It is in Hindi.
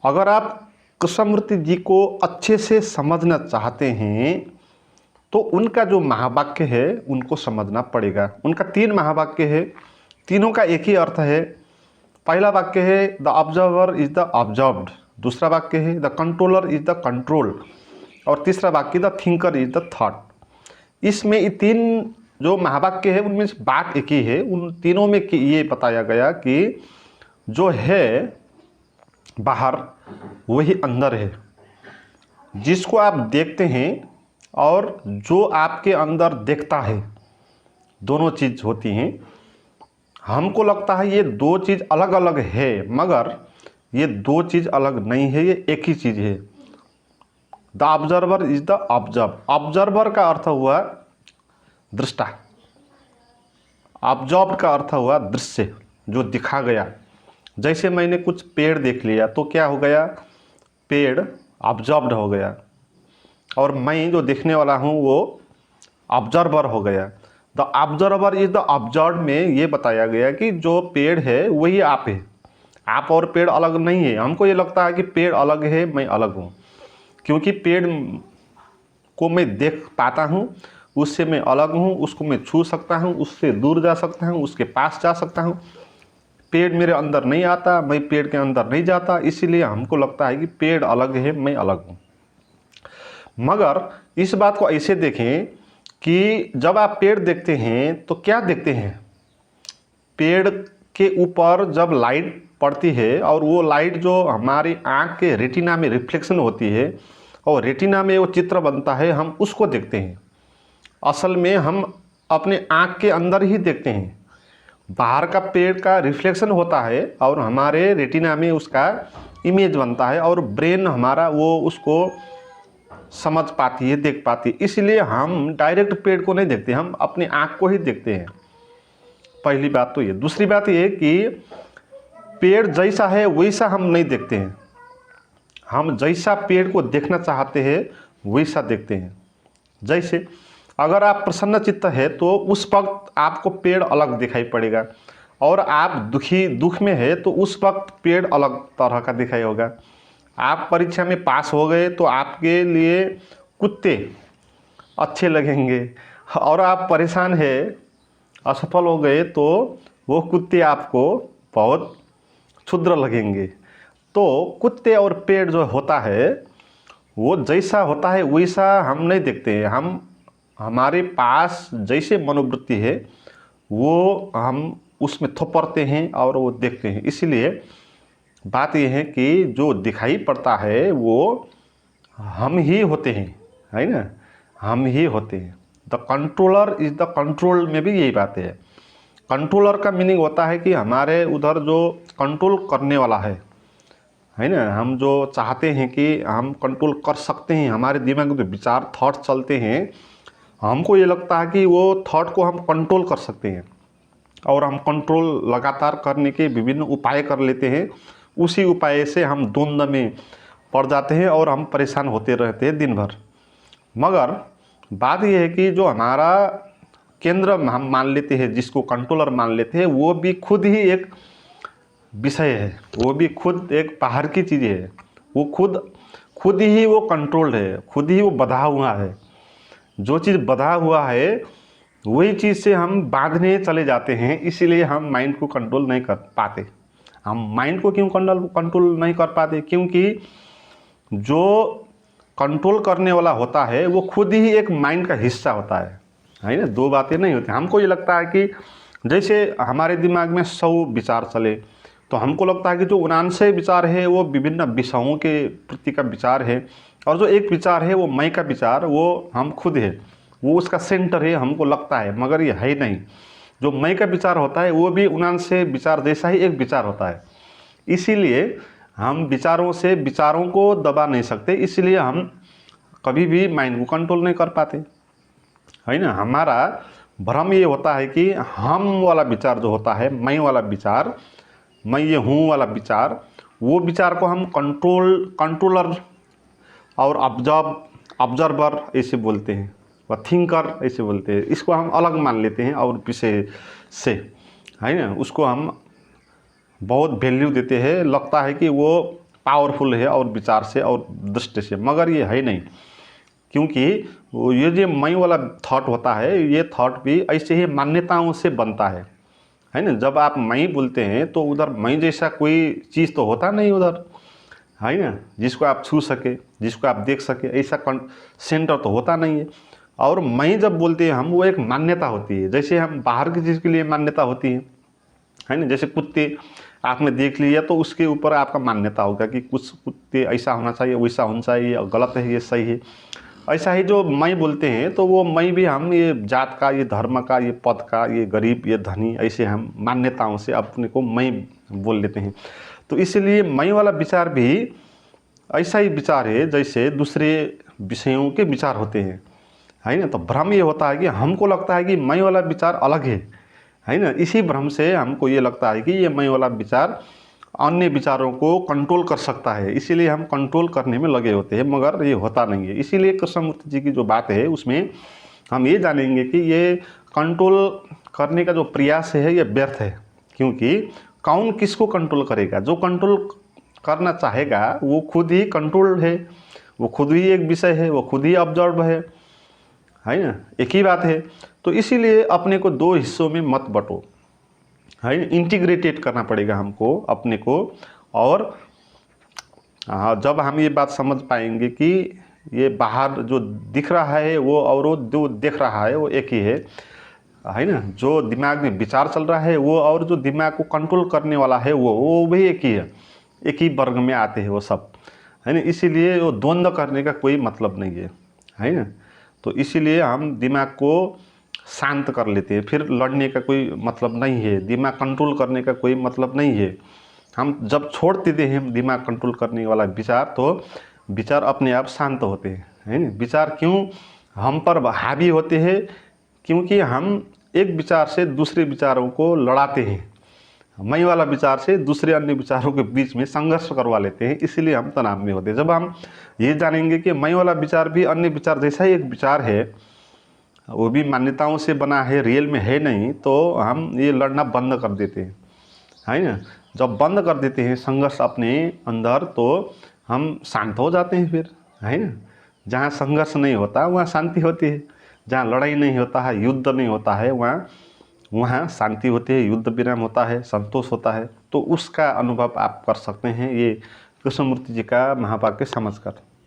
अगर आप कृष्णमूर्ति जी को अच्छे से समझना चाहते हैं तो उनका जो महावाक्य है उनको समझना पड़ेगा। उनका 3 महावाक्य है, तीनों का एक ही अर्थ है। पहला वाक्य है the observer is the observed, दूसरा वाक्य है the controller is the controlled, और तीसरा वाक्य the thinker is the thought. इसमें ये 3 जो महावाक्य है उनमें से बात एक ही है। उन तीनों में ये बताया गया कि जो है बाहर वही अंदर है। जिसको आप देखते हैं और जो आपके अंदर देखता है, दोनों चीज़ होती हैं। हमको लगता है ये 2 चीज़ अलग अलग है, मगर ये 2 चीज़ अलग नहीं है, ये एक ही चीज़ है। The observer is the observe. Observer का अर्थ हुआ दृष्टा, ऑब्जर्व का अर्थ हुआ दृश्य, जो दिखा गया। जैसे मैंने कुछ पेड़ देख लिया तो क्या हो गया, पेड़ ऑब्जर्व्ड हो गया, और मैं जो देखने वाला हूँ वो ऑब्जर्वर हो गया। The observer is the observe में ये बताया गया कि जो पेड़ है वही आप है, आप और पेड़ अलग नहीं है। हमको ये लगता है कि पेड़ अलग है, मैं अलग हूँ, क्योंकि पेड़ को मैं देख पाता हूँ, उससे मैं अलग हूँ, उसको मैं छू सकता हूँ, उससे दूर जा सकता हूँ, उसके पास जा सकता हूँ। पेड़ मेरे अंदर नहीं आता, मैं पेड़ के अंदर नहीं जाता, इसीलिए हमको लगता है कि पेड़ अलग है, मैं अलग हूँ। मगर इस बात को ऐसे देखें कि जब आप पेड़ देखते हैं तो क्या देखते हैं, पेड़ के ऊपर जब लाइट पड़ती है और वो लाइट जो हमारी आँख के रेटिना में रिफ्लेक्शन होती है और रेटिना में वो चित्र बनता है, हम उसको देखते हैं। असल में हम अपने आँख के अंदर ही देखते हैं। बाहर का पेड़ का रिफ्लेक्शन होता है और हमारे रेटिना में उसका इमेज बनता है और ब्रेन हमारा वो उसको समझ पाती है, देख पाती है। इसलिए हम डायरेक्ट पेड़ को नहीं देखते, हम अपनी आँख को ही देखते हैं। पहली बात तो ये। दूसरी बात ये कि पेड़ जैसा है वैसा हम नहीं देखते हैं, हम जैसा पेड़ को देखना चाहते हैं वैसा देखते हैं। जैसे अगर आप प्रसन्न चित्त है तो उस वक्त आपको पेड़ अलग दिखाई पड़ेगा, और आप दुख में है तो उस वक्त पेड़ अलग तरह का दिखाई होगा। आप परीक्षा में पास हो गए तो आपके लिए कुत्ते अच्छे लगेंगे, और आप परेशान है, असफल हो गए तो वो कुत्ते आपको बहुत क्षुद्र लगेंगे। तो कुत्ते और पेड़ जो होता है वो जैसा होता है वैसा हम नहीं देखते हैं। हम हमारे पास जैसे मनोवृत्ति है वो हम उसमें थोपरते हैं और वो देखते हैं। इसलिए बात यह है कि जो दिखाई पड़ता है वो हम ही होते हैं, है ना, हम ही होते हैं। The controller is the control में भी यही बात है। कंट्रोलर का मीनिंग होता है कि हमारे उधर जो कंट्रोल करने वाला है ना, हम जो चाहते हैं कि हम कंट्रोल कर सकते हैं, हमारे दिमाग में जो विचार थॉट चलते हैं, हमको ये लगता है कि वो थॉट को हम कंट्रोल कर सकते हैं, और हम कंट्रोल लगातार करने के विभिन्न उपाय कर लेते हैं। उसी उपाय से हम द्वंद्व में पड़ जाते हैं और हम परेशान होते रहते हैं दिन भर। मगर बात यह है कि जो हमारा केंद्र हम मान लेते हैं, जिसको कंट्रोलर मान लेते हैं, वो भी खुद ही एक विषय है, वो भी खुद एक बाहर की चीज़ है। वो खुद ही वो कंट्रोल्ड है, खुद ही वो बंधा हुआ है। जो चीज़ बंधा हुआ है वही चीज़ से हम बांधने चले जाते हैं, इसीलिए हम माइंड को कंट्रोल नहीं कर पाते। हम माइंड को क्यों कंट्रोल नहीं कर पाते? क्योंकि जो कंट्रोल करने वाला होता है वो खुद ही एक माइंड का हिस्सा होता है ना। 2 बातें नहीं होती। हमको ये लगता है कि जैसे हमारे दिमाग में 100 विचार चले तो हमको लगता है कि जो 79 विचार है वो विभिन्न विषयों के प्रति का विचार है, और जो एक विचार है वो मैं का विचार, वो हम खुद है, वो उसका सेंटर है, हमको लगता है, मगर ये है नहीं। जो मैं का विचार होता है वो भी 79 विचार जैसा ही एक विचार होता है। इसीलिए हम विचारों से विचारों को दबा नहीं सकते, इसलिए हम कभी भी माइंड को कंट्रोल नहीं कर पाते, है ना। हमारा भ्रम ये होता है कि हम वाला विचार जो होता है, मैं वाला विचार, मैं ये हूँ वाला विचार, वो विचार को हम कंट्रोलर और ऑब्जर्वर ऐसे बोलते हैं, व थिंकर ऐसे बोलते हैं। इसको हम अलग मान लेते हैं और विषय से, है ना, उसको हम बहुत वैल्यू देते हैं। लगता है कि वो पावरफुल है और विचार से और दृष्टि से, मगर ये है नहीं। क्योंकि ये जो मैं वाला थॉट होता है, ये थॉट भी ऐसे ही मान्यताओं से बनता है ना। जब आप मैं बोलते हैं तो उधर मैं जैसा कोई चीज़ तो होता नहीं उधर, है ना, जिसको आप छू सके, जिसको आप देख सके, ऐसा सेंटर तो होता नहीं है। और मैं जब बोलते हैं हम, वो एक मान्यता होती है। जैसे हम बाहर की चीज़ के लिए मान्यता होती है ना। जैसे कुत्ते आपने देख लिया तो उसके ऊपर आपका मान्यता होगा कि कुछ कुत्ते ऐसा होना चाहिए, वैसा होना चाहिए, गलत है, ये सही है। ऐसा ही जो मैं बोलते हैं तो वो मैं भी हम ये जात का, ये धर्म का, ये पद का, ये गरीब, ये धनी, ऐसे हम मान्यताओं से अपने को मैं बोल लेते हैं। तो इसलिए मैं वाला विचार भी ऐसा ही विचार है जैसे दूसरे विषयों के विचार होते हैं, है ना। तो भ्रम ये होता है कि हमको लगता है कि मैं वाला विचार अलग है ना। इसी भ्रम से हमको ये लगता है कि ये मैं वाला विचार अन्य विचारों को कंट्रोल कर सकता है, इसीलिए हम कंट्रोल करने में लगे होते हैं, मगर ये होता नहीं है। इसीलिए कृष्णमूर्ति जी की जो बात है उसमें हम ये जानेंगे कि ये कंट्रोल करने का जो प्रयास है ये व्यर्थ है। क्योंकि कौन किसको कंट्रोल करेगा? जो कंट्रोल करना चाहेगा वो खुद ही कंट्रोल है, वो खुद ही एक विषय है, वो खुद ही ऑब्जर्व है ना। एक ही बात है। तो इसीलिए अपने को दो हिस्सों में मत बटो, है, इंटीग्रेटेड करना पड़ेगा हमको अपने को। और जब हम ये बात समझ पाएंगे कि ये बाहर जो दिख रहा है वो और वो जो देख रहा है वो एक ही है ना। जो दिमाग में विचार चल रहा है वो और जो दिमाग को कंट्रोल करने वाला है वो भी एक ही है, एक ही वर्ग में आते हैं वो सब, है ना। इसीलिए वो द्वंद्व करने का कोई मतलब नहीं है ना। तो इसीलिए हम दिमाग को शांत कर लेते हैं, फिर लड़ने का कोई मतलब नहीं है, दिमाग कंट्रोल करने का कोई मतलब नहीं है। हम जब छोड़ देते हैं दिमाग कंट्रोल करने वाला विचार, तो विचार अपने आप शांत होते हैं, है ना। विचार क्यों हम पर हावी होते हैं? क्योंकि हम एक विचार से दूसरे विचारों को लड़ाते हैं, मैं वाला विचार से दूसरे अन्य विचारों के बीच में संघर्ष करवा लेते हैं, इसीलिए हम तनाव में होते हैं। जब हम ये जानेंगे कि मैं वाला विचार भी अन्य विचार जैसा ही एक विचार है, वो भी मान्यताओं से बना है, रियल में है नहीं, तो हम ये लड़ना बंद कर देते हैं, है ना। जब बंद कर देते हैं संघर्ष अपने अंदर, तो हम शांत हो जाते हैं फिर, है ना। जहाँ संघर्ष नहीं होता वहाँ शांति होती है, जहाँ लड़ाई नहीं होता है, युद्ध नहीं होता है, वहाँ शांति होती है, युद्ध विराम होता है, संतोष होता है। तो उसका अनुभव आप कर सकते हैं ये कृष्णमूर्ति जी का महावाक्य समझकर।